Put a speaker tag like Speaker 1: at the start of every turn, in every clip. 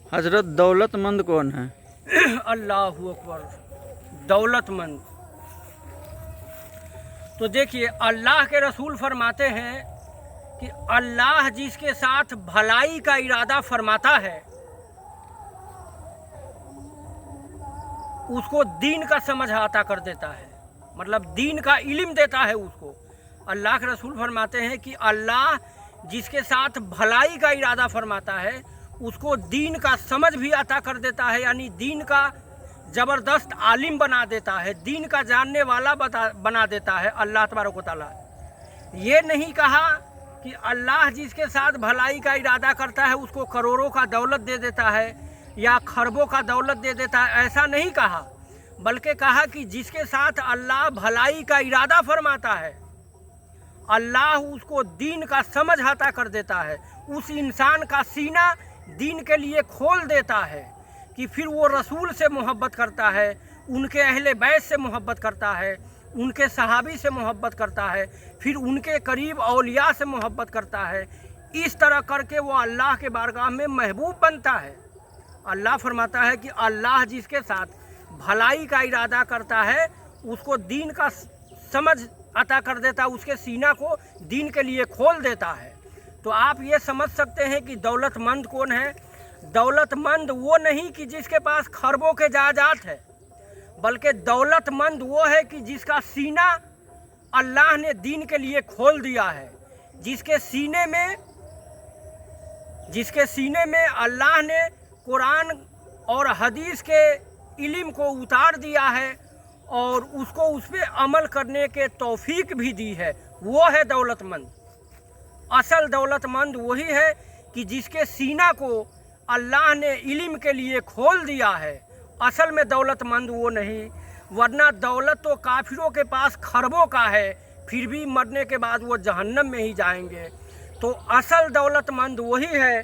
Speaker 1: हजरत दौलतमंद कौन है?
Speaker 2: अल्लाह अकबर। दौलतमंद तो देखिए, अल्लाह के रसूल फरमाते हैं कि अल्लाह जिसके साथ भलाई का इरादा फरमाता है उसको दीन का समझ आता कर देता है, मतलब दीन का इल्म देता है उसको। अल्लाह के रसूल फरमाते हैं कि अल्लाह जिसके साथ भलाई का इरादा फरमाता है उसको दीन का समझ भी अता कर देता है, यानी दीन का ज़बरदस्त आलिम बना देता है, दीन का जानने वाला बना देता है अल्लाह तबारक व तआला। ये नहीं कहा कि अल्लाह जिसके साथ भलाई का इरादा करता है उसको करोड़ों का दौलत दे देता है या खरबों का दौलत दे देता है, ऐसा नहीं कहा, बल्कि कहा कि जिसके साथ अल्लाह भलाई का इरादा फरमाता है अल्लाह उसको दीन का समझ अता कर देता है, उस इंसान का सीना दीन के लिए खोल देता है कि फिर वो रसूल से मोहब्बत करता है, उनके अहले बैत से मोहब्बत करता है, उनके सहाबी से मोहब्बत करता है, फिर उनके करीब औलिया से मोहब्बत करता है। इस तरह करके वो अल्लाह के बारगाह में महबूब बनता है। अल्लाह फरमाता है कि अल्लाह जिसके साथ भलाई का इरादा करता है उसको दीन का समझ अता कर देता है, उसके सीना को दीन के लिए खोल देता है। तो आप ये समझ सकते हैं कि दौलतमंद कौन है। दौलतमंद वो नहीं कि जिसके पास खरबों के जायदाद है, बल्कि दौलतमंद वो है कि जिसका सीना अल्लाह ने दीन के लिए खोल दिया है, जिसके सीने में अल्लाह ने कुरान और हदीस के इल्म को उतार दिया है और उसको उस पर अमल करने के तौफीक भी दी है, वो है दौलतमंद। असल दौलतमंद वही है कि जिसके सीना को अल्लाह ने इल्म के लिए खोल दिया है। असल में दौलतमंद वो नहीं, वरना दौलत तो काफिरों के पास खरबों का है, फिर भी मरने के बाद वो जहन्नम में ही जाएंगे। तो असल दौलतमंद वही है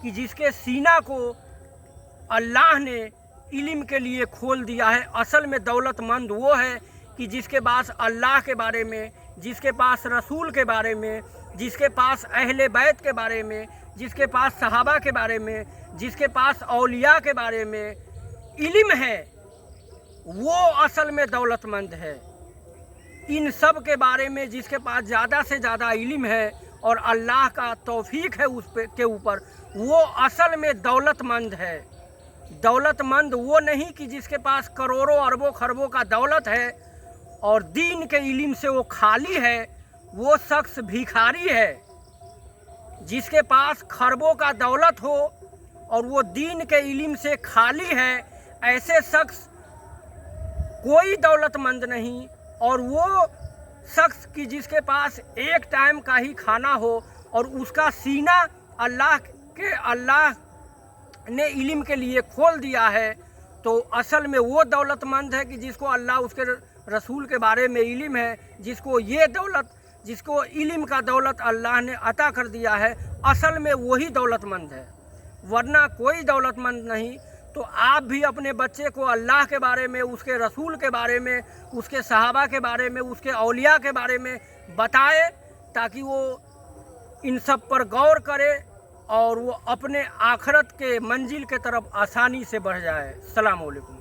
Speaker 2: कि जिसके सीना को अल्लाह ने इल्म के लिए खोल दिया है। असल में दौलतमंद वो है कि जिसके पास अल्लाह के बारे में, जिसके पास रसूल के बारे में, जिसके पास अहले बैत के बारे में, जिसके पास सहाबा के बारे में, जिसके पास औलिया के बारे में इल्म है, वो असल में दौलतमंद है। इन सब के बारे में जिसके पास ज़्यादा से ज़्यादा इल्म है और अल्लाह का तौफीक है उस पे के ऊपर, वो असल में दौलतमंद है। दौलतमंद वो नहीं कि जिसके पास करोड़ों अरबों खरबों का दौलत है और दीन के इल्म से वो खाली है, वो शख्स भिखारी है। जिसके पास खरबों का दौलत हो और वो दीन के इल्म से खाली है, ऐसे शख्स कोई दौलतमंद नहीं। और वो शख्स कि जिसके पास एक टाइम का ही खाना हो और उसका सीना अल्लाह ने इल्म के लिए खोल दिया है, तो असल में वो दौलतमंद है कि जिसको अल्लाह उसके रसूल के बारे में इल्म है, जिसको इल्म का दौलत अल्लाह ने अता कर दिया है, असल में वही दौलतमंद है, वरना कोई दौलतमंद नहीं। तो आप भी अपने बच्चे को अल्लाह के बारे में, उसके रसूल के बारे में, उसके सहाबा के बारे में, उसके औलिया के बारे में बताएं, ताकि वो इन सब पर गौर करे और वो अपने आखरत के मंजिल के तरफ आसानी से बढ़ जाए। अस्सलाम वालेकुम।